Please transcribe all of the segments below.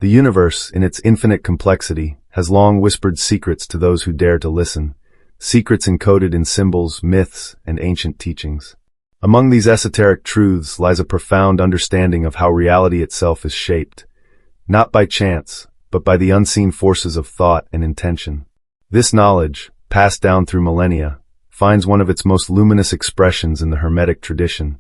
The universe, in its infinite complexity, has long whispered secrets to those who dare to listen, secrets encoded in symbols, myths, and ancient teachings. Among these esoteric truths lies a profound understanding of how reality itself is shaped, not by chance, but by the unseen forces of thought and intention. This knowledge, passed down through millennia, finds one of its most luminous expressions in the Hermetic tradition,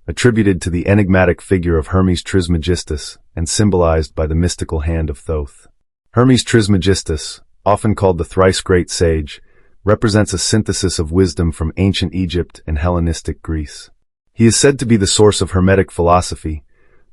attributed to the enigmatic figure of Hermes Trismegistus and symbolized by the mystical Hand of Thoth. Hermes Trismegistus, often called the thrice-great sage, represents a synthesis of wisdom from ancient Egypt and Hellenistic Greece. He is said to be the source of Hermetic philosophy,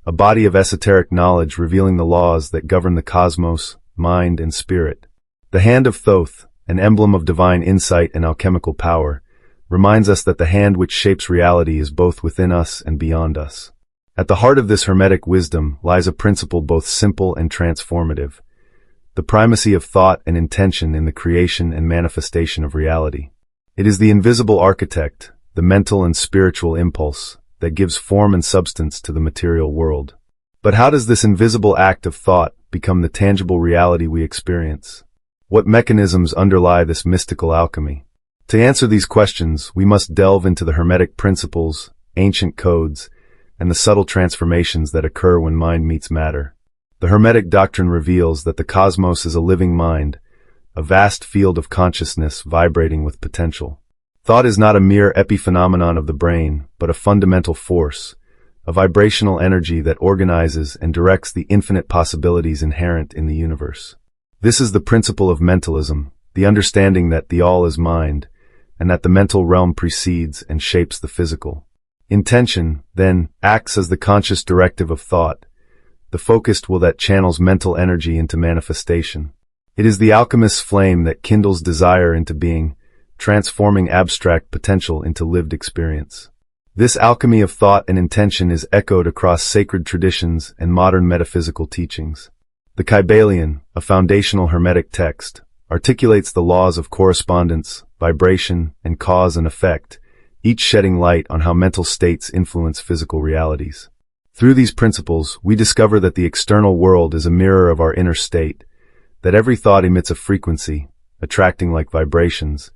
a body of esoteric knowledge revealing the laws that govern the cosmos, mind, and spirit. The Hand of Thoth, an emblem of divine insight and alchemical power, reminds us that the hand which shapes reality is both within us and beyond us. At the heart of this Hermetic wisdom lies a principle both simple and transformative: the primacy of thought and intention in the creation and manifestation of reality. It is the invisible architect, the mental and spiritual impulse, that gives form and substance to the material world. But how does this invisible act of thought become the tangible reality we experience? What mechanisms underlie this mystical alchemy? To answer these questions, we must delve into the Hermetic principles, ancient codes, and the subtle transformations that occur when mind meets matter. The Hermetic doctrine reveals that the cosmos is a living mind, a vast field of consciousness vibrating with potential. Thought is not a mere epiphenomenon of the brain, but a fundamental force, a vibrational energy that organizes and directs the infinite possibilities inherent in the universe. This is the principle of mentalism, the understanding that the all is mind, and that the mental realm precedes and shapes the physical. Intention, then, acts as the conscious directive of thought, the focused will that channels mental energy into manifestation. It is the alchemist's flame that kindles desire into being, transforming abstract potential into lived experience. This alchemy of thought and intention is echoed across sacred traditions and modern metaphysical teachings. The Kybalion, a foundational Hermetic text, articulates the laws of correspondence, vibration, and cause and effect, each shedding light on how mental states influence physical realities. Through these principles, we discover that the external world is a mirror of our inner state, that every thought emits a frequency, attracting like vibrations,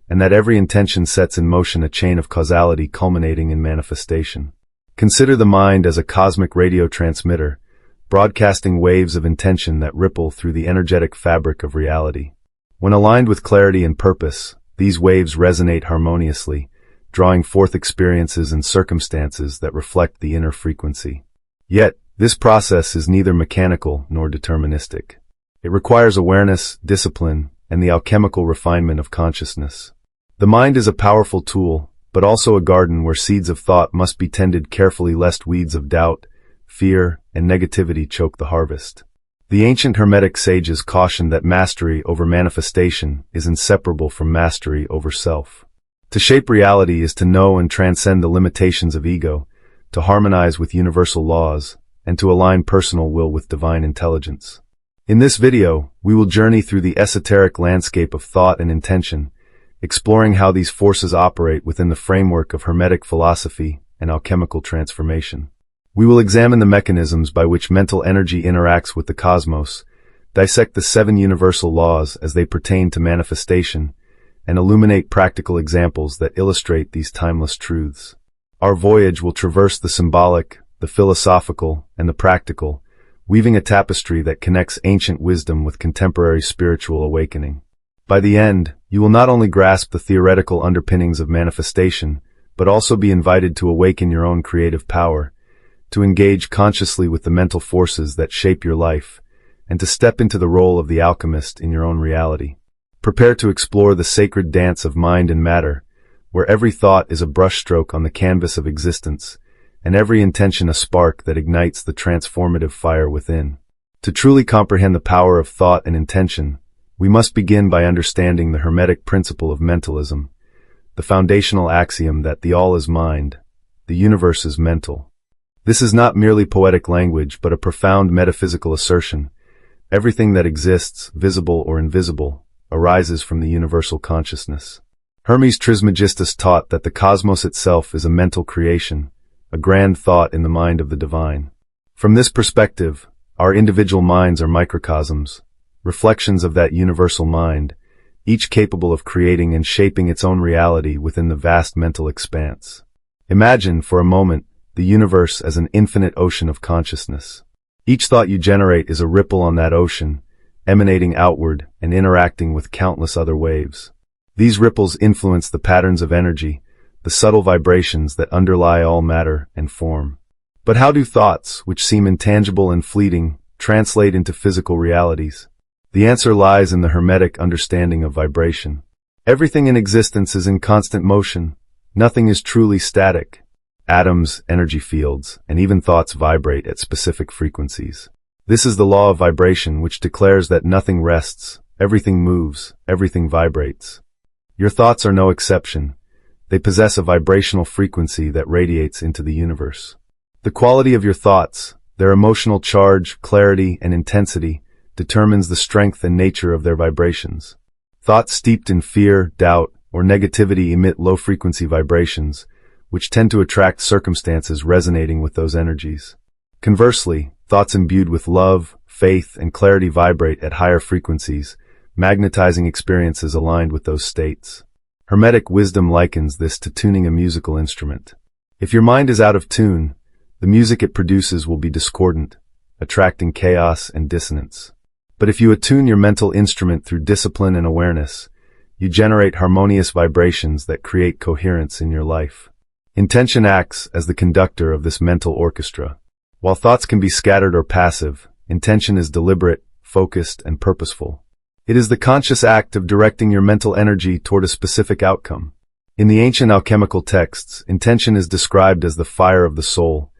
and that every intention sets in motion a chain of causality culminating in manifestation. Consider the mind as a cosmic radio transmitter, broadcasting waves of intention that ripple through the energetic fabric of reality. When aligned with clarity and purpose, these waves resonate harmoniously, drawing forth experiences and circumstances that reflect the inner frequency. Yet, this process is neither mechanical nor deterministic. It requires awareness, discipline, and the alchemical refinement of consciousness. The mind is a powerful tool, but also a garden where seeds of thought must be tended carefully lest weeds of doubt, fear, and negativity choke the harvest. The ancient Hermetic sages cautioned that mastery over manifestation is inseparable from mastery over self. To shape reality is to know and transcend the limitations of ego, to harmonize with universal laws, and to align personal will with divine intelligence. In this video, we will journey through the esoteric landscape of thought and intention, exploring how these forces operate within the framework of Hermetic philosophy and alchemical transformation. We will examine the mechanisms by which mental energy interacts with the cosmos, dissect the 7 universal laws as they pertain to manifestation, and illuminate practical examples that illustrate these timeless truths. Our voyage will traverse the symbolic, the philosophical, and the practical, weaving a tapestry that connects ancient wisdom with contemporary spiritual awakening. By the end, you will not only grasp the theoretical underpinnings of manifestation, but also be invited to awaken your own creative power, to engage consciously with the mental forces that shape your life, and to step into the role of the alchemist in your own reality. Prepare to explore the sacred dance of mind and matter, where every thought is a brushstroke on the canvas of existence, and every intention a spark that ignites the transformative fire within. To truly comprehend the power of thought and intention, we must begin by understanding the Hermetic principle of mentalism, the foundational axiom that the all is mind, the universe is mental. This is not merely poetic language, but a profound metaphysical assertion. Everything that exists, visible or invisible, arises from the universal consciousness. Hermes Trismegistus taught that the cosmos itself is a mental creation, a grand thought in the mind of the divine. From this perspective, Our individual minds are microcosms, reflections of that universal mind, each capable of creating and shaping its own reality within the vast mental expanse. Imagine, for a moment, the universe as an infinite ocean of consciousness. Each thought you generate is a ripple on that ocean, emanating outward and interacting with countless other waves. These ripples influence the patterns of energy, the subtle vibrations that underlie all matter and form. But how do thoughts, which seem intangible and fleeting, translate into physical realities? The answer lies in the Hermetic understanding of vibration. Everything in existence is in constant motion. Nothing is truly static. Atoms, energy fields, and even thoughts vibrate at specific frequencies. This is the law of vibration, which declares that nothing rests, everything moves, everything vibrates. Your thoughts are no exception. They possess a vibrational frequency that radiates into the universe. The quality of your thoughts, their emotional charge, clarity, and intensity, determines the strength and nature of their vibrations. Thoughts steeped in fear, doubt, or negativity emit low-frequency vibrations, which tend to attract circumstances resonating with those energies. Conversely, thoughts imbued with love, faith, and clarity vibrate at higher frequencies, magnetizing experiences aligned with those states. Hermetic wisdom likens this to tuning a musical instrument. If your mind is out of tune, the music it produces will be discordant, attracting chaos and dissonance. But if you attune your mental instrument through discipline and awareness, you generate harmonious vibrations that create coherence in your life. Intention acts as the conductor of this mental orchestra. While thoughts can be scattered or passive, intention is deliberate, focused, and purposeful. It is the conscious act of directing your mental energy toward a specific outcome. In the ancient alchemical texts, intention is described as the fire of the soul,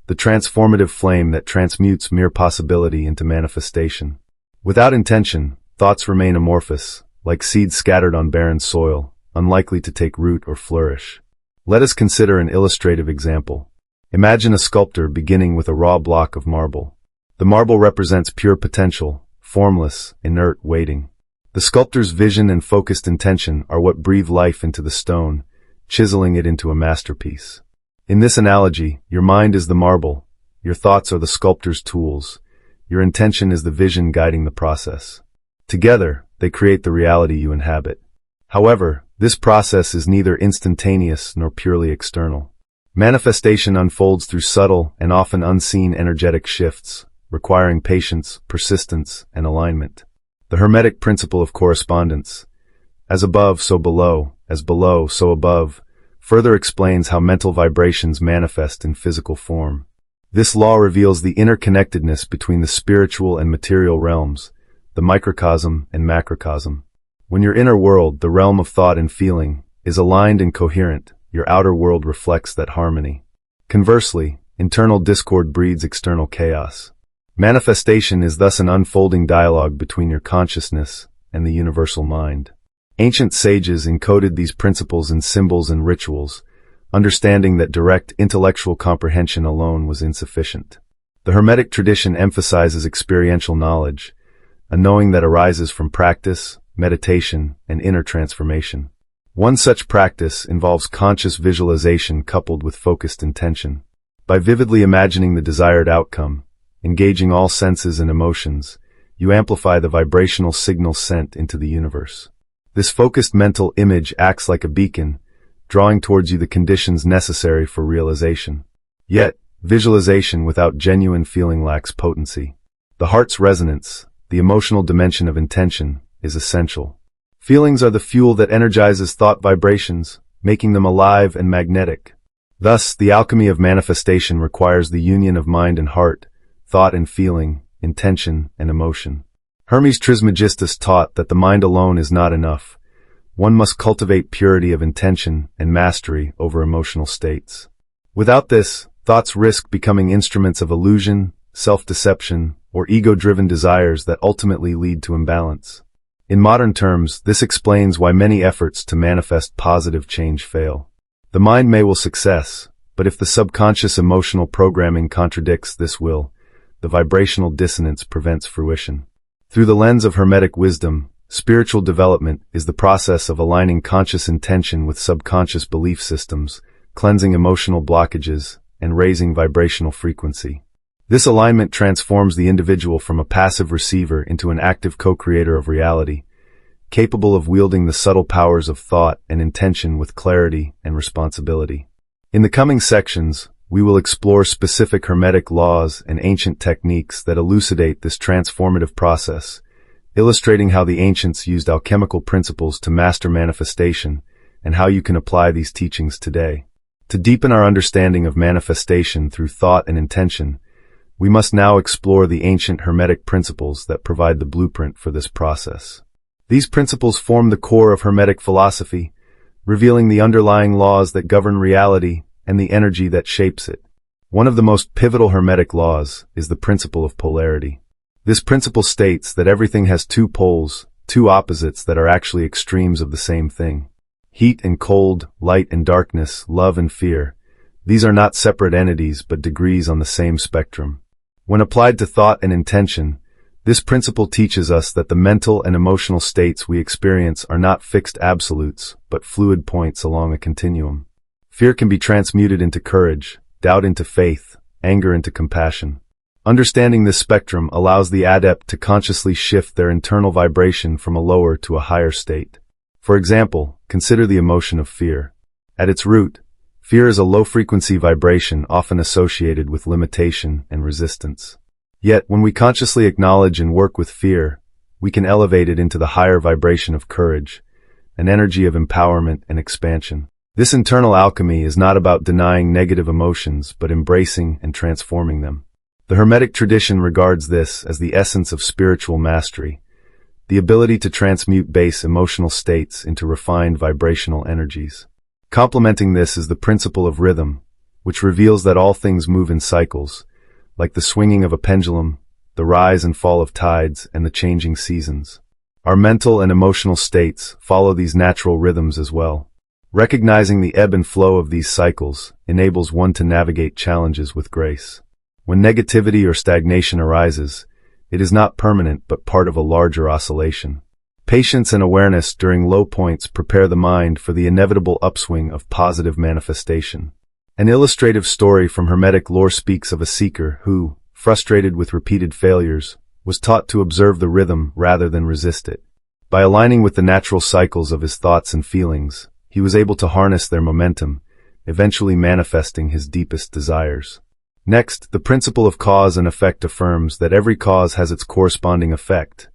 the transformative flame that transmutes mere possibility into manifestation. Without intention, thoughts remain amorphous, like seeds scattered on barren soil, unlikely to take root or flourish. Let us consider an illustrative example. Imagine a sculptor beginning with a raw block of marble. The marble represents pure potential, formless, inert, waiting. The sculptor's vision and focused intention are what breathe life into the stone, chiseling it into a masterpiece. In this analogy, your mind is the marble, your thoughts are the sculptor's tools, your intention is the vision guiding the process. Together, they create the reality you inhabit. However, this process is neither instantaneous nor purely external. Manifestation unfolds through subtle and often unseen energetic shifts, requiring patience, persistence, and alignment. The Hermetic principle of correspondence, as above, so below, as below, so above, further explains how mental vibrations manifest in physical form. This law reveals the interconnectedness between the spiritual and material realms, the microcosm and macrocosm. When your inner world, the realm of thought and feeling, is aligned and coherent, your outer world reflects that harmony. Conversely, internal discord breeds external chaos. Manifestation is thus an unfolding dialogue between your consciousness and the universal mind. Ancient sages encoded these principles in symbols and rituals, understanding that direct intellectual comprehension alone was insufficient. The Hermetic tradition emphasizes experiential knowledge, a knowing that arises from practice, meditation, and inner transformation. One such practice involves conscious visualization coupled with focused intention. By vividly imagining the desired outcome, engaging all senses and emotions, you amplify the vibrational signal sent into the universe. This focused mental image acts like a beacon, drawing towards you the conditions necessary for realization. Yet, visualization without genuine feeling lacks potency. The heart's resonance, the emotional dimension of intention, is essential. Feelings are the fuel that energizes thought vibrations, making them alive and magnetic. Thus, the alchemy of manifestation requires the union of mind and heart, thought and feeling, intention and emotion. Hermes Trismegistus taught that the mind alone is not enough. One must cultivate purity of intention and mastery over emotional states. Without this, thoughts risk becoming instruments of illusion, self-deception, or ego-driven desires that ultimately lead to imbalance. In modern terms, this explains why many efforts to manifest positive change fail. The mind may will success, but if the subconscious emotional programming contradicts this will, the vibrational dissonance prevents fruition. Through the lens of Hermetic wisdom, spiritual development is the process of aligning conscious intention with subconscious belief systems, cleansing emotional blockages, and raising vibrational frequency. This alignment transforms the individual from a passive receiver into an active co-creator of reality, capable of wielding the subtle powers of thought and intention with clarity and responsibility. In the coming sections, we will explore specific Hermetic laws and ancient techniques that elucidate this transformative process, illustrating how the ancients used alchemical principles to master manifestation and how you can apply these teachings today. To deepen our understanding of manifestation through thought and intention, we must now explore the ancient Hermetic principles that provide the blueprint for this process. These principles form the core of Hermetic philosophy, revealing the underlying laws that govern reality and the energy that shapes it. One of the most pivotal Hermetic laws is the principle of polarity. This principle states that everything has two poles, two opposites that are actually extremes of the same thing. Heat and cold, light and darkness, love and fear. These are not separate entities but degrees on the same spectrum. When applied to thought and intention, this principle teaches us that the mental and emotional states we experience are not fixed absolutes, but fluid points along a continuum. Fear can be transmuted into courage, doubt into faith, anger into compassion. Understanding this spectrum allows the adept to consciously shift their internal vibration from a lower to a higher state. For example, consider the emotion of fear. At its root, fear is a low-frequency vibration often associated with limitation and resistance. Yet, when we consciously acknowledge and work with fear, we can elevate it into the higher vibration of courage, an energy of empowerment and expansion. This internal alchemy is not about denying negative emotions, but embracing and transforming them. The Hermetic tradition regards this as the essence of spiritual mastery, the ability to transmute base emotional states into refined vibrational energies. Complementing this is the principle of rhythm, which reveals that all things move in cycles, like the swinging of a pendulum, the rise and fall of tides, and the changing seasons. Our mental and emotional states follow these natural rhythms as well. Recognizing the ebb and flow of these cycles enables one to navigate challenges with grace. When negativity or stagnation arises, it is not permanent but part of a larger oscillation. Patience and awareness during low points prepare the mind for the inevitable upswing of positive manifestation. An illustrative story from Hermetic lore speaks of a seeker who, frustrated with repeated failures, was taught to observe the rhythm rather than resist it. By aligning with the natural cycles of his thoughts and feelings, he was able to harness their momentum, eventually manifesting his deepest desires. Next, the principle of cause and effect affirms that every cause has its corresponding effect.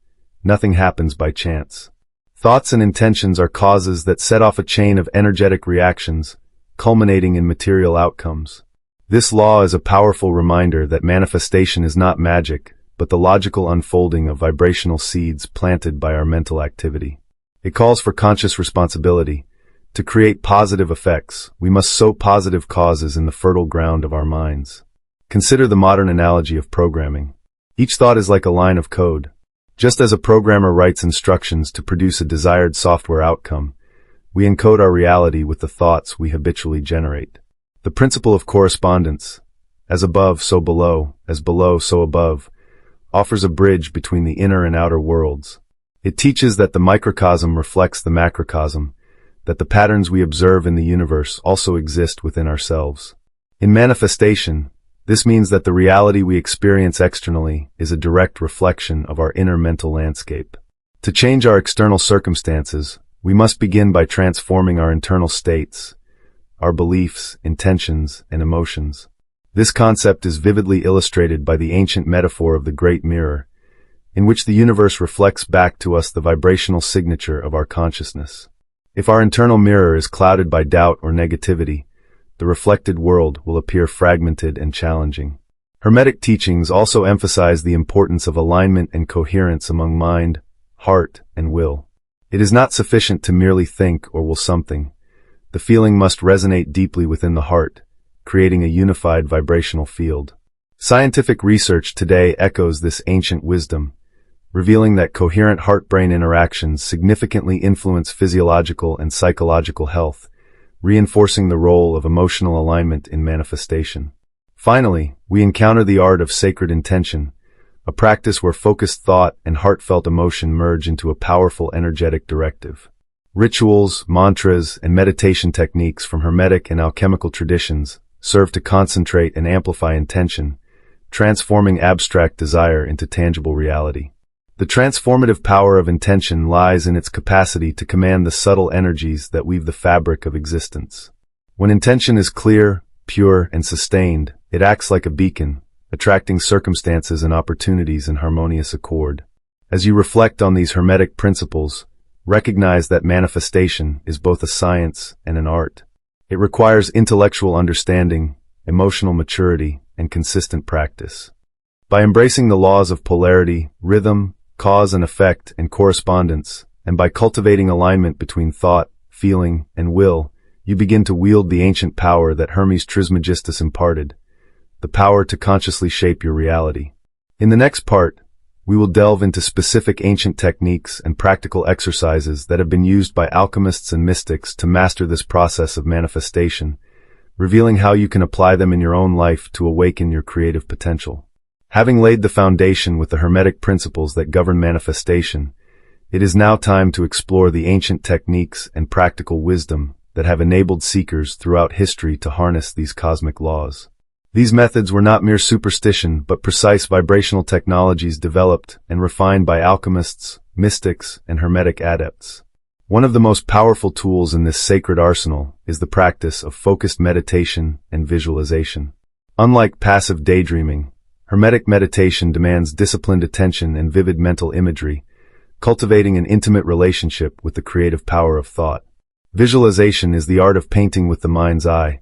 Nothing happens by chance. Thoughts and intentions are causes that set off a chain of energetic reactions, culminating in material outcomes. This law is a powerful reminder that manifestation is not magic, but the logical unfolding of vibrational seeds planted by our mental activity. It calls for conscious responsibility. To create positive effects, we must sow positive causes in the fertile ground of our minds. Consider the modern analogy of programming. Each thought is like a line of code. Just as a programmer writes instructions to produce a desired software outcome, we encode our reality with the thoughts we habitually generate. The principle of correspondence, as above so below, as below so above, offers a bridge between the inner and outer worlds. It teaches that the microcosm reflects the macrocosm, that the patterns we observe in the universe also exist within ourselves. In manifestation, this means that the reality we experience externally is a direct reflection of our inner mental landscape. To change our external circumstances, we must begin by transforming our internal states, our beliefs, intentions, and emotions. This concept is vividly illustrated by the ancient metaphor of the Great Mirror, in which the universe reflects back to us the vibrational signature of our consciousness. If our internal mirror is clouded by doubt or negativity, the reflected world will appear fragmented and challenging. Hermetic teachings also emphasize the importance of alignment and coherence among mind, heart, and will. It is not sufficient to merely think or will something. The feeling must resonate deeply within the heart, creating a unified vibrational field. Scientific research today echoes this ancient wisdom, revealing that coherent heart-brain interactions significantly influence physiological and psychological health, reinforcing the role of emotional alignment in manifestation. Finally, we encounter the art of sacred intention, a practice where focused thought and heartfelt emotion merge into a powerful energetic directive. Rituals, mantras, and meditation techniques from Hermetic and alchemical traditions serve to concentrate and amplify intention, transforming abstract desire into tangible reality. The transformative power of intention lies in its capacity to command the subtle energies that weave the fabric of existence. When intention is clear, pure, and sustained, it acts like a beacon, attracting circumstances and opportunities in harmonious accord. As you reflect on these Hermetic principles, recognize that manifestation is both a science and an art. It requires intellectual understanding, emotional maturity, and consistent practice. By embracing the laws of polarity, rhythm, cause and effect, and correspondence, and by cultivating alignment between thought, feeling, and will, you begin to wield the ancient power that Hermes Trismegistus imparted, the power to consciously shape your reality. In the next part, we will delve into specific ancient techniques and practical exercises that have been used by alchemists and mystics to master this process of manifestation, revealing how you can apply them in your own life to awaken your creative potential. Having laid the foundation with the Hermetic principles that govern manifestation, it is now time to explore the ancient techniques and practical wisdom that have enabled seekers throughout history to harness these cosmic laws. These methods were not mere superstition, but precise vibrational technologies developed and refined by alchemists, mystics, and Hermetic adepts. One of the most powerful tools in this sacred arsenal is the practice of focused meditation and visualization. Unlike passive daydreaming, Hermetic meditation demands disciplined attention and vivid mental imagery, cultivating an intimate relationship with the creative power of thought. Visualization is the art of painting with the mind's eye,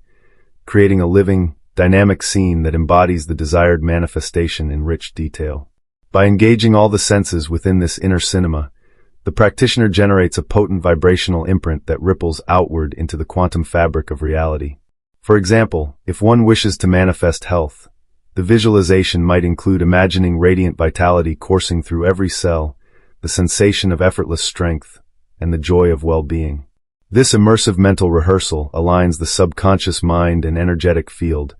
creating a living, dynamic scene that embodies the desired manifestation in rich detail. By engaging all the senses within this inner cinema, the practitioner generates a potent vibrational imprint that ripples outward into the quantum fabric of reality. For example, if one wishes to manifest health, the visualization might include imagining radiant vitality coursing through every cell, the sensation of effortless strength, and the joy of well-being. This immersive mental rehearsal aligns the subconscious mind and energetic field,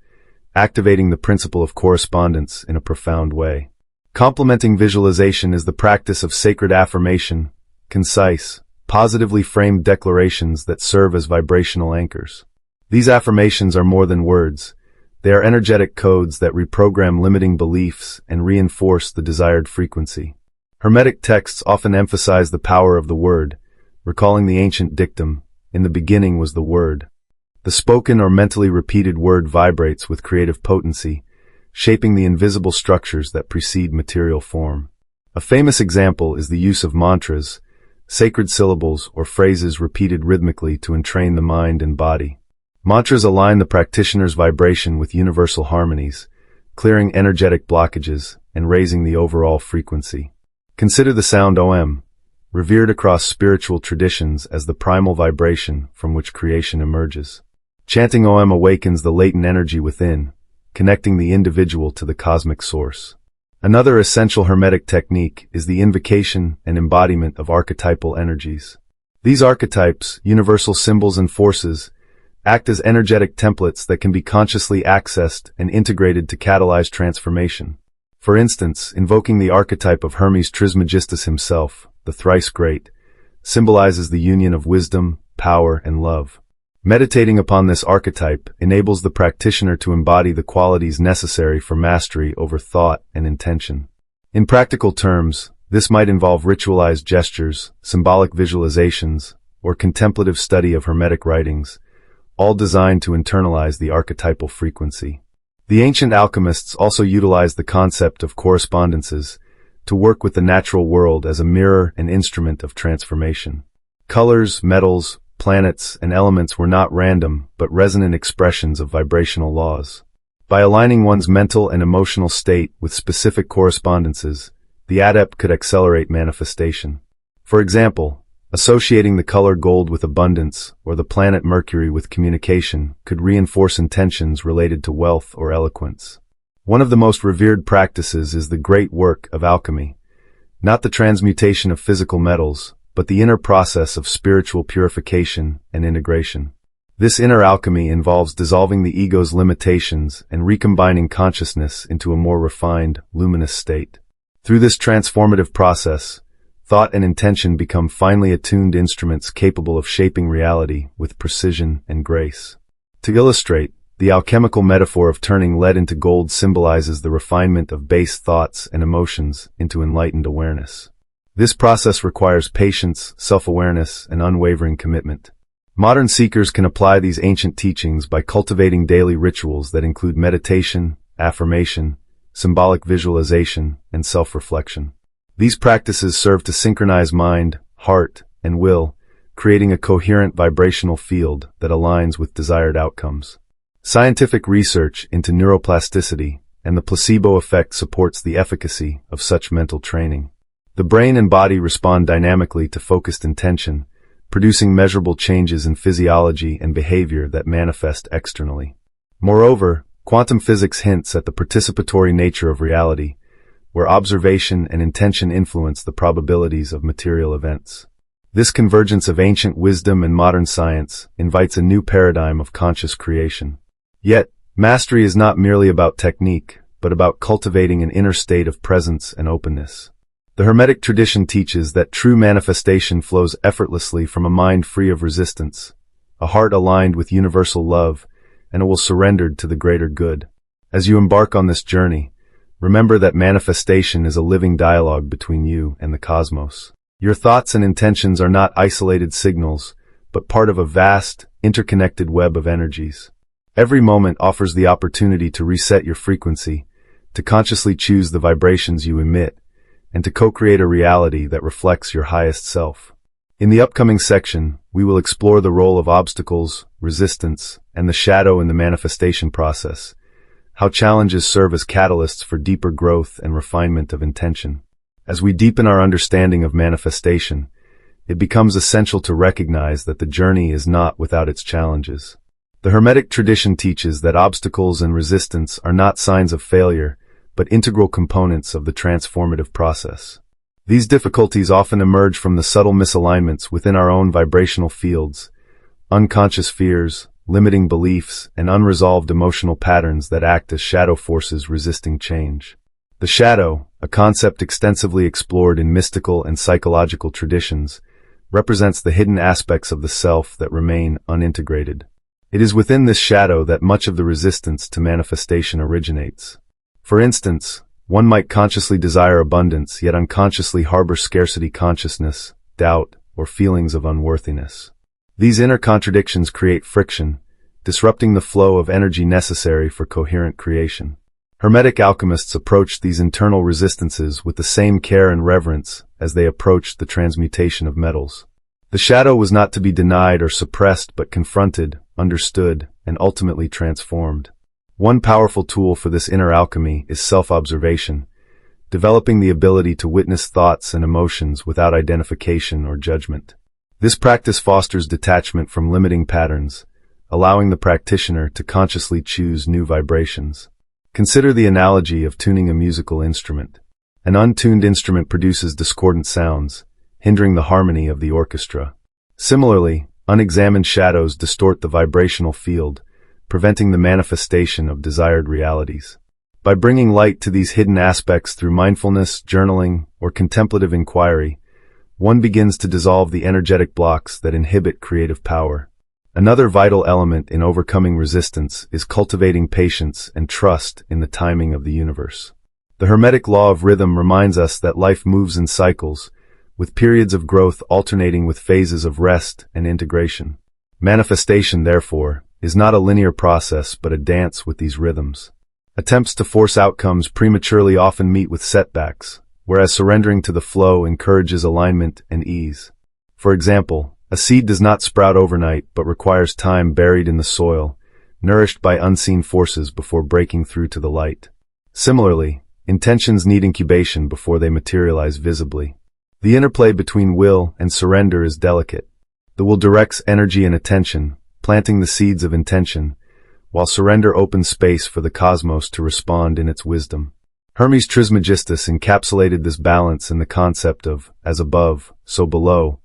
activating the principle of correspondence in a profound way. Complementing visualization is the practice of sacred affirmation, concise, positively framed declarations that serve as vibrational anchors. These affirmations are more than words. They are energetic codes that reprogram limiting beliefs and reinforce the desired frequency. Hermetic texts often emphasize the power of the word, recalling the ancient dictum, "In the beginning was the word." The spoken or mentally repeated word vibrates with creative potency, shaping the invisible structures that precede material form. A famous example is the use of mantras, sacred syllables or phrases repeated rhythmically to entrain the mind and body. Mantras align the practitioner's vibration with universal harmonies, clearing energetic blockages and raising the overall frequency. Consider the sound Om, revered across spiritual traditions as the primal vibration from which creation emerges. Chanting Om awakens the latent energy within, connecting the individual to the cosmic source. Another essential Hermetic technique is the invocation and embodiment of archetypal energies. These archetypes, universal symbols and forces, act as energetic templates that can be consciously accessed and integrated to catalyze transformation. For instance, invoking the archetype of Hermes Trismegistus himself, the thrice-great, symbolizes the union of wisdom, power, and love. Meditating upon this archetype enables the practitioner to embody the qualities necessary for mastery over thought and intention. In practical terms, this might involve ritualized gestures, symbolic visualizations, or contemplative study of Hermetic writings, all designed to internalize the archetypal frequency. The ancient alchemists also utilized the concept of correspondences to work with the natural world as a mirror and instrument of transformation. Colors, metals, planets, and elements were not random, but resonant expressions of vibrational laws. By aligning one's mental and emotional state with specific correspondences, the adept could accelerate manifestation. For example, associating the color gold with abundance or the planet Mercury with communication could reinforce intentions related to wealth or eloquence. One of the most revered practices is the great work of alchemy, not the transmutation of physical metals, but the inner process of spiritual purification and integration. This inner alchemy involves dissolving the ego's limitations and recombining consciousness into a more refined, luminous state. Through this transformative process, thought and intention become finely attuned instruments capable of shaping reality with precision and grace. To illustrate, The alchemical metaphor of turning lead into gold symbolizes the refinement of base thoughts and emotions into enlightened awareness. This process requires patience, self-awareness, and unwavering commitment. Modern seekers can apply these ancient teachings by cultivating daily rituals that include meditation, affirmation, symbolic visualization, and self-reflection. These practices serve to synchronize mind, heart, and will, creating a coherent vibrational field that aligns with desired outcomes. Scientific research into neuroplasticity and the placebo effect supports the efficacy of such mental training. The brain and body respond dynamically to focused intention, producing measurable changes in physiology and behavior that manifest externally. Moreover, quantum physics hints at the participatory nature of reality, where observation and intention influence the probabilities of material events. This convergence of ancient wisdom and modern science invites a new paradigm of conscious creation. Yet, mastery is not merely about technique, but about cultivating an inner state of presence and openness. The Hermetic tradition teaches that true manifestation flows effortlessly from a mind free of resistance, a heart aligned with universal love, and a will surrendered to the greater good. As you embark on this journey, remember that manifestation is a living dialogue between you and the cosmos. Your thoughts and intentions are not isolated signals, but part of a vast, interconnected web of energies. Every moment offers the opportunity to reset your frequency, to consciously choose the vibrations you emit, and to co-create a reality that reflects your highest self. In the upcoming section, we will explore the role of obstacles, resistance, and the shadow in the manifestation process, how challenges serve as catalysts for deeper growth and refinement of intention. As we deepen our understanding of manifestation, it becomes essential to recognize that the journey is not without its challenges. The Hermetic tradition teaches that obstacles and resistance are not signs of failure, but integral components of the transformative process. These difficulties often emerge from the subtle misalignments within our own vibrational fields, unconscious fears, limiting beliefs, and unresolved emotional patterns that act as shadow forces resisting change. The shadow, a concept extensively explored in mystical and psychological traditions, represents the hidden aspects of the self that remain unintegrated. It is within this shadow that much of the resistance to manifestation originates. For instance, one might consciously desire abundance, yet unconsciously harbor scarcity consciousness, doubt, or feelings of unworthiness. These inner contradictions create friction, disrupting the flow of energy necessary for coherent creation. Hermetic alchemists approached these internal resistances with the same care and reverence as they approached the transmutation of metals. The shadow was not to be denied or suppressed but confronted, understood, and ultimately transformed. One powerful tool for this inner alchemy is self-observation, developing the ability to witness thoughts and emotions without identification or judgment. This practice fosters detachment from limiting patterns, allowing the practitioner to consciously choose new vibrations. Consider the analogy of tuning a musical instrument. An untuned instrument produces discordant sounds, hindering the harmony of the orchestra. Similarly, unexamined shadows distort the vibrational field, preventing the manifestation of desired realities. By bringing light to these hidden aspects through mindfulness, journaling, or contemplative inquiry, one begins to dissolve the energetic blocks that inhibit creative power. Another vital element in overcoming resistance is cultivating patience and trust in the timing of the universe. The Hermetic law of rhythm reminds us that life moves in cycles, with periods of growth alternating with phases of rest and integration. Manifestation, therefore, is not a linear process but a dance with these rhythms. Attempts to force outcomes prematurely often meet with setbacks, whereas surrendering to the flow encourages alignment and ease. For example, a seed does not sprout overnight but requires time buried in the soil, nourished by unseen forces before breaking through to the light. Similarly, intentions need incubation before they materialize visibly. The interplay between will and surrender is delicate. The will directs energy and attention, planting the seeds of intention, while surrender opens space for the cosmos to respond in its wisdom. Hermes Trismegistus encapsulated this balance in the concept of as above, so below,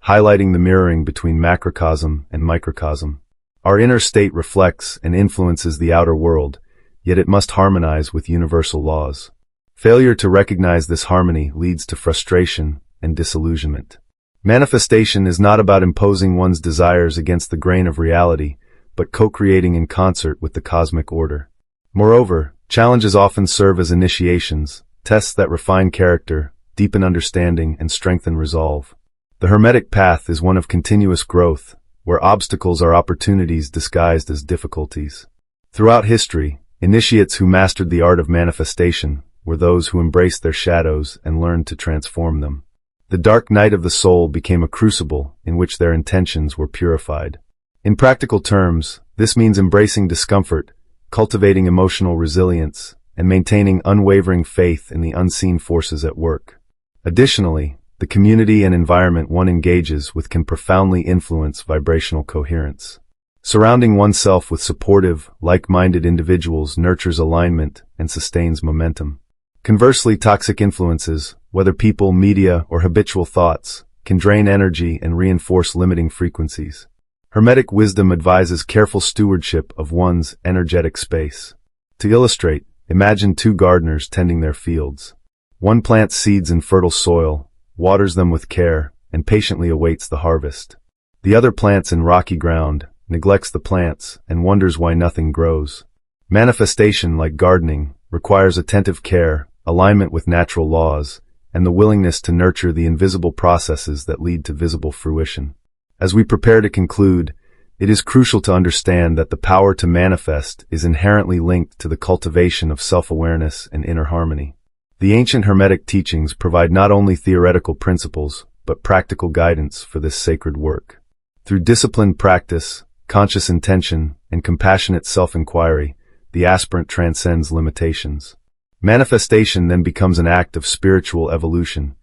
highlighting the mirroring between macrocosm and microcosm. Our inner state reflects and influences the outer world, yet it must harmonize with universal laws. Failure to recognize this harmony leads to frustration and disillusionment. Manifestation is not about imposing one's desires against the grain of reality, but co-creating in concert with the cosmic order. Moreover, challenges often serve as initiations, tests that refine character, deepen understanding, and strengthen resolve. The Hermetic path is one of continuous growth, where obstacles are opportunities disguised as difficulties. Throughout history, initiates who mastered the art of manifestation were those who embraced their shadows and learned to transform them. The dark night of the soul became a crucible in which their intentions were purified. In practical terms, this means embracing discomfort, cultivating emotional resilience, and maintaining unwavering faith in the unseen forces at work. Additionally, the community and environment one engages with can profoundly influence vibrational coherence. Surrounding oneself with supportive, like-minded individuals nurtures alignment and sustains momentum. Conversely, toxic influences, whether people, media, or habitual thoughts, can drain energy and reinforce limiting frequencies. Hermetic wisdom advises careful stewardship of one's energetic space. To illustrate, imagine two gardeners tending their fields. One plants seeds in fertile soil, waters them with care, and patiently awaits the harvest. The other plants in rocky ground, neglects the plants, and wonders why nothing grows. Manifestation, like gardening, requires attentive care, alignment with natural laws, and the willingness to nurture the invisible processes that lead to visible fruition. As we prepare to conclude, it is crucial to understand that the power to manifest is inherently linked to the cultivation of self-awareness and inner harmony. The ancient Hermetic teachings provide not only theoretical principles, but practical guidance for this sacred work. Through disciplined practice, conscious intention, and compassionate self-inquiry, the aspirant transcends limitations. Manifestation then becomes an act of spiritual evolution,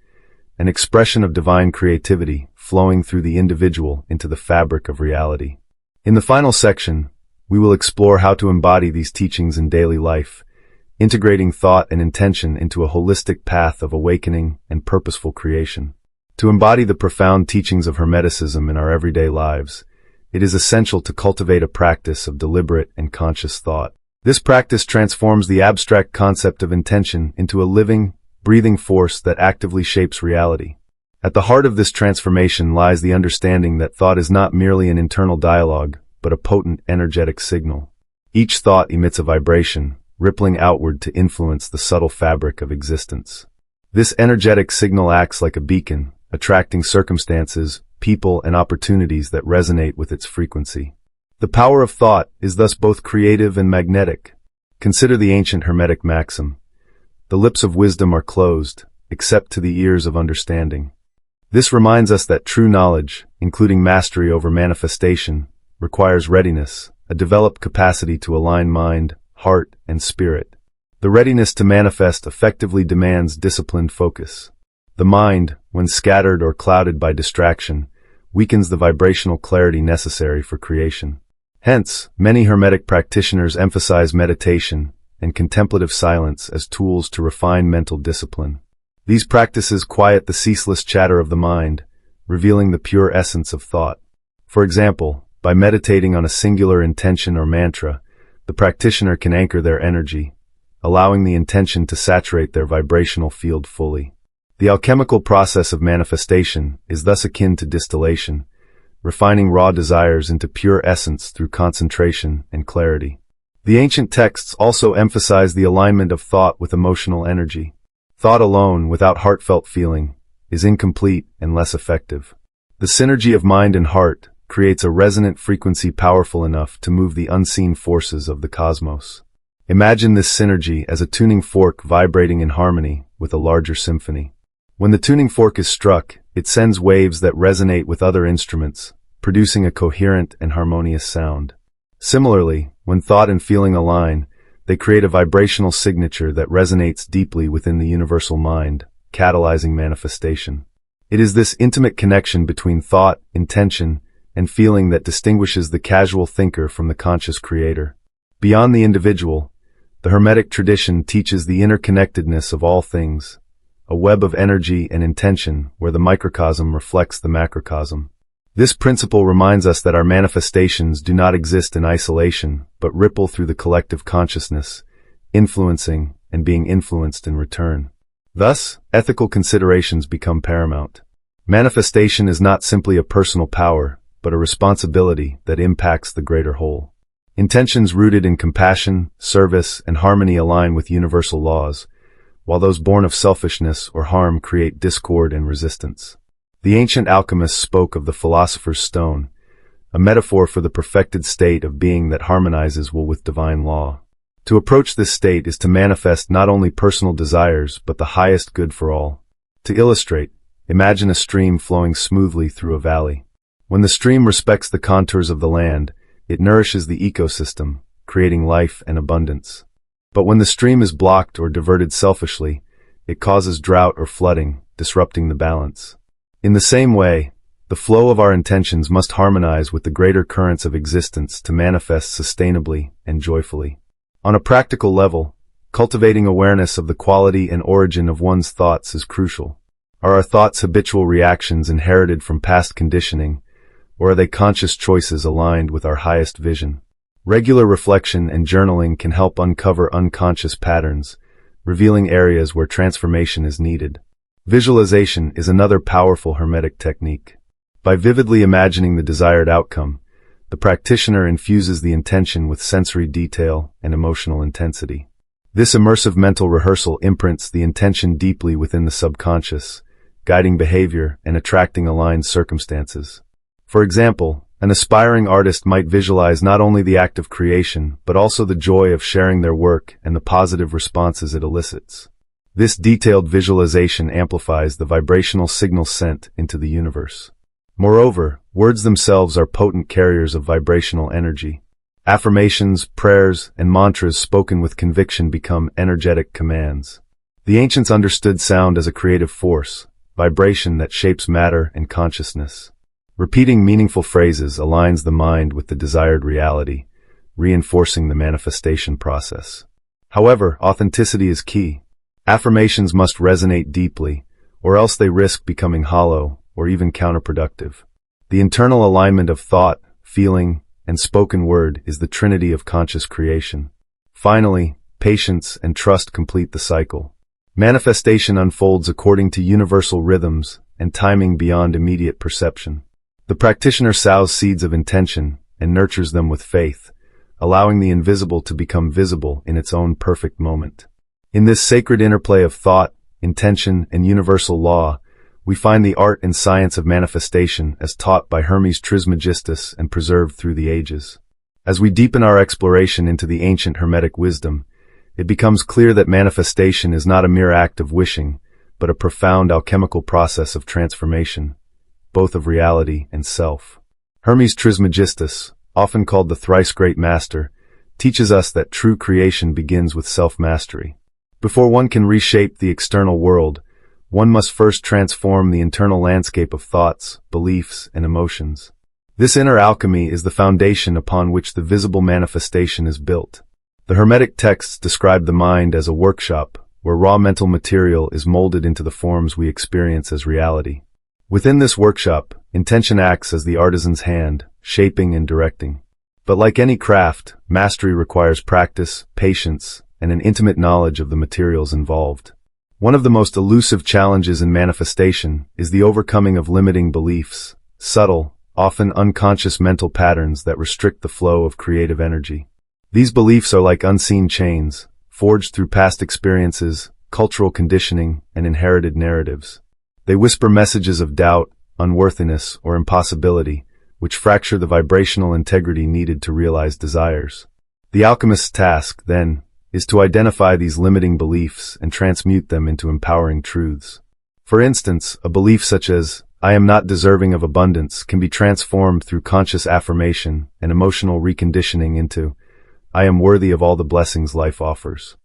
an expression of divine creativity flowing through the individual into the fabric of reality. In the final section, we will explore how to embody these teachings in daily life, integrating thought and intention into a holistic path of awakening and purposeful creation. To embody the profound teachings of Hermeticism in our everyday lives, it is essential to cultivate a practice of deliberate and conscious thought. This practice transforms the abstract concept of intention into a living, breathing force that actively shapes reality. At the heart of this transformation lies the understanding that thought is not merely an internal dialogue, but a potent energetic signal. Each thought emits a vibration, rippling outward to influence the subtle fabric of existence. This energetic signal acts like a beacon, attracting circumstances, people, and opportunities that resonate with its frequency. The power of thought is thus both creative and magnetic. Consider the ancient Hermetic maxim: "The lips of wisdom are closed, except to the ears of understanding." This reminds us that true knowledge, including mastery over manifestation, requires readiness, a developed capacity to align mind, heart, and spirit. The readiness to manifest effectively demands disciplined focus. The mind, when scattered or clouded by distraction, weakens the vibrational clarity necessary for creation. Hence, many Hermetic practitioners emphasize meditation and contemplative silence as tools to refine mental discipline. These practices quiet the ceaseless chatter of the mind, revealing the pure essence of thought. For example, by meditating on a singular intention or mantra, the practitioner can anchor their energy, allowing the intention to saturate their vibrational field fully. The alchemical process of manifestation is thus akin to distillation, refining raw desires into pure essence through concentration and clarity. The ancient texts also emphasize the alignment of thought with emotional energy. Thought alone, without heartfelt feeling, is incomplete and less effective. The synergy of mind and heart creates a resonant frequency powerful enough to move the unseen forces of the cosmos. Imagine this synergy as a tuning fork vibrating in harmony with a larger symphony. When the tuning fork is struck, it sends waves that resonate with other instruments, producing a coherent and harmonious sound. Similarly, when thought and feeling align, they create a vibrational signature that resonates deeply within the universal mind, catalyzing manifestation. It is this intimate connection between thought, intention, and feeling that distinguishes the casual thinker from the conscious creator. Beyond the individual, the Hermetic tradition teaches the interconnectedness of all things, a web of energy and intention where the microcosm reflects the macrocosm. This principle reminds us that our manifestations do not exist in isolation, but ripple through the collective consciousness, influencing and being influenced in return. Thus, ethical considerations become paramount. Manifestation is not simply a personal power, but a responsibility that impacts the greater whole. Intentions rooted in compassion, service, and harmony align with universal laws, while those born of selfishness or harm create discord and resistance. The ancient alchemists spoke of the philosopher's stone, a metaphor for the perfected state of being that harmonizes with divine law. To approach this state is to manifest not only personal desires but the highest good for all. To illustrate, imagine a stream flowing smoothly through a valley. When the stream respects the contours of the land, it nourishes the ecosystem, creating life and abundance. But when the stream is blocked or diverted selfishly, it causes drought or flooding, disrupting the balance. In the same way, the flow of our intentions must harmonize with the greater currents of existence to manifest sustainably and joyfully. On a practical level, cultivating awareness of the quality and origin of one's thoughts is crucial. Are our thoughts habitual reactions inherited from past conditioning, or are they conscious choices aligned with our highest vision? Regular reflection and journaling can help uncover unconscious patterns, revealing areas where transformation is needed. Visualization is another powerful Hermetic technique. By vividly imagining the desired outcome, the practitioner infuses the intention with sensory detail and emotional intensity. This immersive mental rehearsal imprints the intention deeply within the subconscious, guiding behavior and attracting aligned circumstances. For example, an aspiring artist might visualize not only the act of creation, but also the joy of sharing their work and the positive responses it elicits. This detailed visualization amplifies the vibrational signal sent into the universe. Moreover, words themselves are potent carriers of vibrational energy. Affirmations, prayers, and mantras spoken with conviction become energetic commands. The ancients understood sound as a creative force, vibration that shapes matter and consciousness. Repeating meaningful phrases aligns the mind with the desired reality, reinforcing the manifestation process. However, authenticity is key. Affirmations must resonate deeply, or else they risk becoming hollow or even counterproductive. The internal alignment of thought, feeling, and spoken word is the trinity of conscious creation. Finally, patience and trust complete the cycle. Manifestation unfolds according to universal rhythms and timing beyond immediate perception. The practitioner sows seeds of intention and nurtures them with faith, allowing the invisible to become visible in its own perfect moment. In this sacred interplay of thought, intention, and universal law, we find the art and science of manifestation as taught by Hermes Trismegistus and preserved through the ages. As we deepen our exploration into the ancient Hermetic wisdom, it becomes clear that manifestation is not a mere act of wishing, but a profound alchemical process of transformation, both of reality and self. Hermes Trismegistus, often called the thrice-great master, teaches us that true creation begins with self-mastery. Before one can reshape the external world, one must first transform the internal landscape of thoughts, beliefs, and emotions. This inner alchemy is the foundation upon which the visible manifestation is built. The Hermetic texts describe the mind as a workshop, where raw mental material is molded into the forms we experience as reality. Within this workshop, intention acts as the artisan's hand, shaping and directing. But like any craft, mastery requires practice, patience, and an intimate knowledge of the materials involved. One of the most elusive challenges in manifestation is the overcoming of limiting beliefs, subtle, often unconscious mental patterns that restrict the flow of creative energy. These beliefs are like unseen chains, forged through past experiences, cultural conditioning, and inherited narratives. They whisper messages of doubt, unworthiness, or impossibility, which fracture the vibrational integrity needed to realize desires. The alchemist's task, then, is to identify these limiting beliefs and transmute them into empowering truths. For instance, a belief such as, "I am not deserving of abundance," can be transformed through conscious affirmation and emotional reconditioning into, "I am worthy of all the blessings life offers."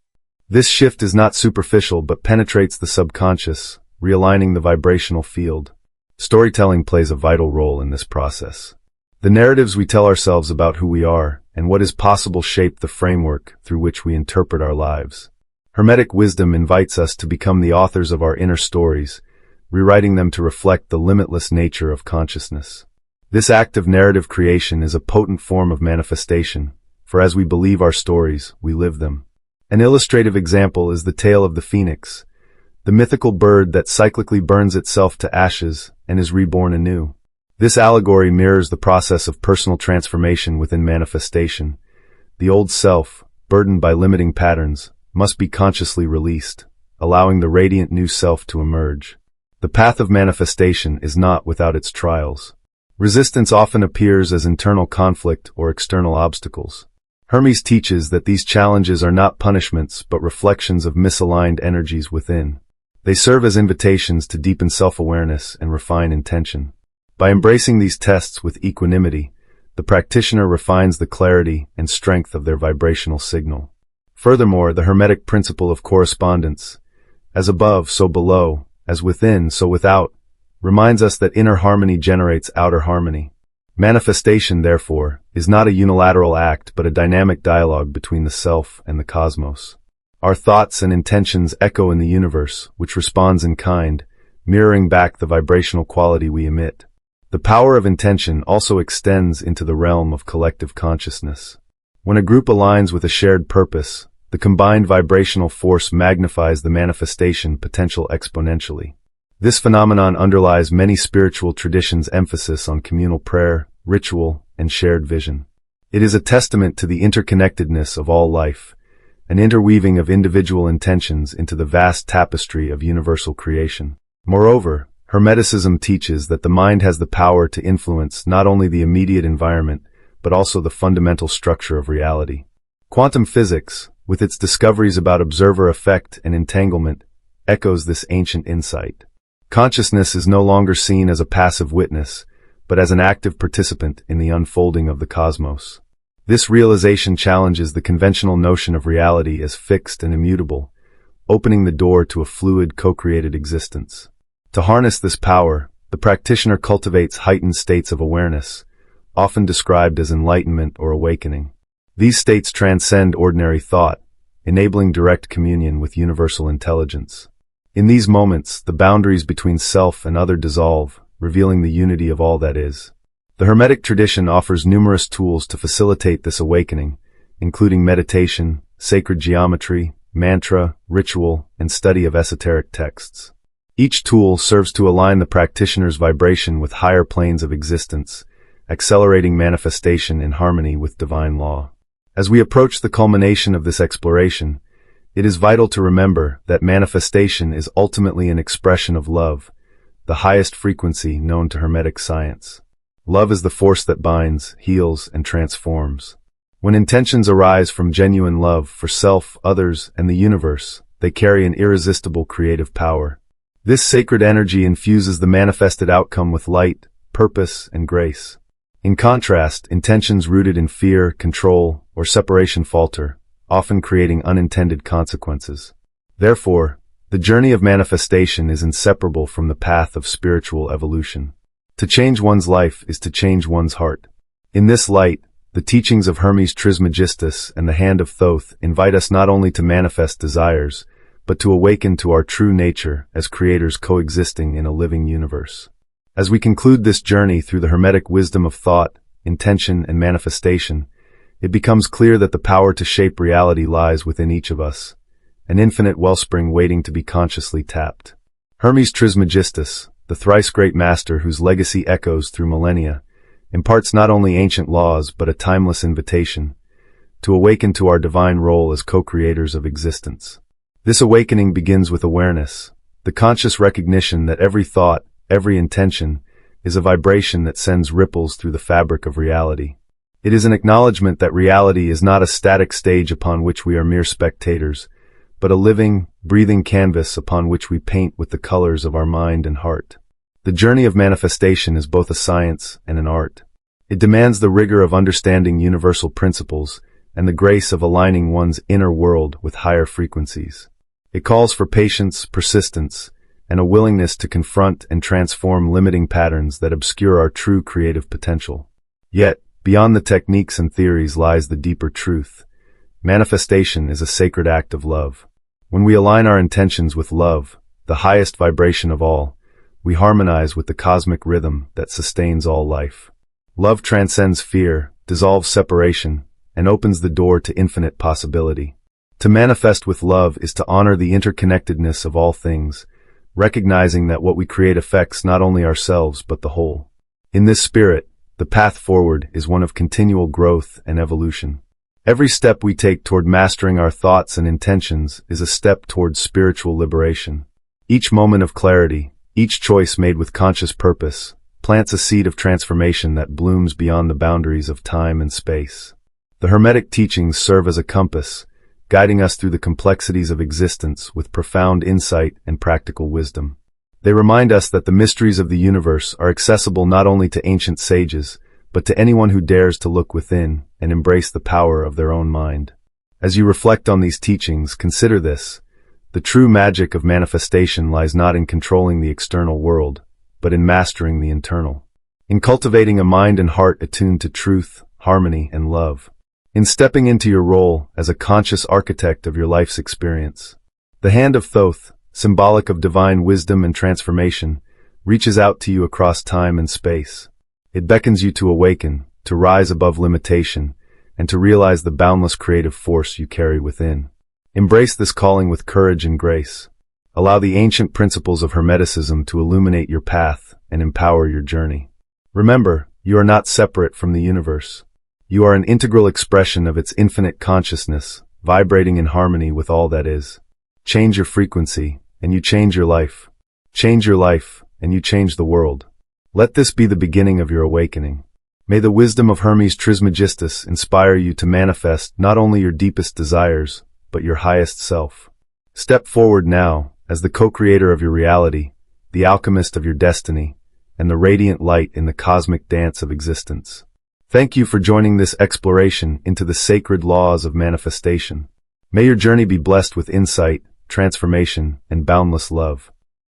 This shift is not superficial but penetrates the subconscious, realigning the vibrational field. Storytelling plays a vital role in this process. The narratives we tell ourselves about who we are and what is possible shape the framework through which we interpret our lives. Hermetic wisdom invites us to become the authors of our inner stories, rewriting them to reflect the limitless nature of consciousness. This act of narrative creation is a potent form of manifestation, for as we believe our stories, we live them. An illustrative example is the tale of the phoenix, the mythical bird that cyclically burns itself to ashes and is reborn anew. This allegory mirrors the process of personal transformation within manifestation. The old self, burdened by limiting patterns, must be consciously released, allowing the radiant new self to emerge. The path of manifestation is not without its trials. Resistance often appears as internal conflict or external obstacles. Hermes teaches that these challenges are not punishments but reflections of misaligned energies within. They serve as invitations to deepen self-awareness and refine intention. By embracing these tests with equanimity, the practitioner refines the clarity and strength of their vibrational signal. Furthermore, the Hermetic principle of correspondence, as above, so below, as within, so without, reminds us that inner harmony generates outer harmony. Manifestation, therefore, is not a unilateral act but a dynamic dialogue between the self and the cosmos. Our thoughts and intentions echo in the universe, which responds in kind, mirroring back the vibrational quality we emit. The power of intention also extends into the realm of collective consciousness. When a group aligns with a shared purpose, the combined vibrational force magnifies the manifestation potential exponentially. This phenomenon underlies many spiritual traditions' emphasis on communal prayer, ritual, and shared vision. It is a testament to the interconnectedness of all life, an interweaving of individual intentions into the vast tapestry of universal creation. Moreover, Hermeticism teaches that the mind has the power to influence not only the immediate environment, but also the fundamental structure of reality. Quantum physics, with its discoveries about observer effect and entanglement, echoes this ancient insight. Consciousness is no longer seen as a passive witness, but as an active participant in the unfolding of the cosmos. This realization challenges the conventional notion of reality as fixed and immutable, opening the door to a fluid, co-created existence. To harness this power, the practitioner cultivates heightened states of awareness, often described as enlightenment or awakening. These states transcend ordinary thought, enabling direct communion with universal intelligence. In these moments, the boundaries between self and other dissolve, revealing the unity of all that is. The Hermetic tradition offers numerous tools to facilitate this awakening, including meditation, sacred geometry, mantra, ritual, and study of esoteric texts. Each tool serves to align the practitioner's vibration with higher planes of existence, accelerating manifestation in harmony with divine law. As we approach the culmination of this exploration, it is vital to remember that manifestation is ultimately an expression of love, the highest frequency known to Hermetic science. Love is the force that binds, heals, and transforms. When intentions arise from genuine love for self, others, and the universe, they carry an irresistible creative power. This sacred energy infuses the manifested outcome with light, purpose, and grace. In contrast, intentions rooted in fear, control, or separation falter, often creating unintended consequences. Therefore, the journey of manifestation is inseparable from the path of spiritual evolution. To change one's life is to change one's heart. In this light, the teachings of Hermes Trismegistus and the Hand of Thoth invite us not only to manifest desires, but to awaken to our true nature as creators coexisting in a living universe. As we conclude this journey through the Hermetic wisdom of thought, intention, and manifestation, it becomes clear that the power to shape reality lies within each of us, an infinite wellspring waiting to be consciously tapped. Hermes Trismegistus, the thrice-great master whose legacy echoes through millennia, imparts not only ancient laws but a timeless invitation to awaken to our divine role as co-creators of existence. This awakening begins with awareness, the conscious recognition that every thought, every intention, is a vibration that sends ripples through the fabric of reality. It is an acknowledgement that reality is not a static stage upon which we are mere spectators, but a living, breathing canvas upon which we paint with the colors of our mind and heart. The journey of manifestation is both a science and an art. It demands the rigor of understanding universal principles and the grace of aligning one's inner world with higher frequencies. It calls for patience, persistence, and a willingness to confront and transform limiting patterns that obscure our true creative potential. Yet, beyond the techniques and theories lies the deeper truth. Manifestation is a sacred act of love. When we align our intentions with love, the highest vibration of all, we harmonize with the cosmic rhythm that sustains all life. Love transcends fear, dissolves separation, and opens the door to infinite possibility. To manifest with love is to honor the interconnectedness of all things, recognizing that what we create affects not only ourselves but the whole. In this spirit, the path forward is one of continual growth and evolution. Every step we take toward mastering our thoughts and intentions is a step towards spiritual liberation. Each moment of clarity, each choice made with conscious purpose, plants a seed of transformation that blooms beyond the boundaries of time and space. The Hermetic teachings serve as a compass, guiding us through the complexities of existence with profound insight and practical wisdom. They remind us that the mysteries of the universe are accessible not only to ancient sages, but to anyone who dares to look within and embrace the power of their own mind. As you reflect on these teachings, consider this: the true magic of manifestation lies not in controlling the external world, but in mastering the internal. In cultivating a mind and heart attuned to truth, harmony, and love. In stepping into your role as a conscious architect of your life's experience. The Hand of Thoth, symbolic of divine wisdom and transformation, reaches out to you across time and space. It beckons you to awaken, to rise above limitation, and to realize the boundless creative force you carry within. Embrace this calling with courage and grace. Allow the ancient principles of Hermeticism to illuminate your path and empower your journey. Remember, you are not separate from the universe. You are an integral expression of its infinite consciousness, vibrating in harmony with all that is. Change your frequency, and you change your life. Change your life, and you change the world. Let this be the beginning of your awakening. May the wisdom of Hermes Trismegistus inspire you to manifest not only your deepest desires, but your highest self. Step forward now, as the co-creator of your reality, the alchemist of your destiny, and the radiant light in the cosmic dance of existence. Thank you for joining this exploration into the sacred laws of manifestation. May your journey be blessed with insight, transformation, and boundless love.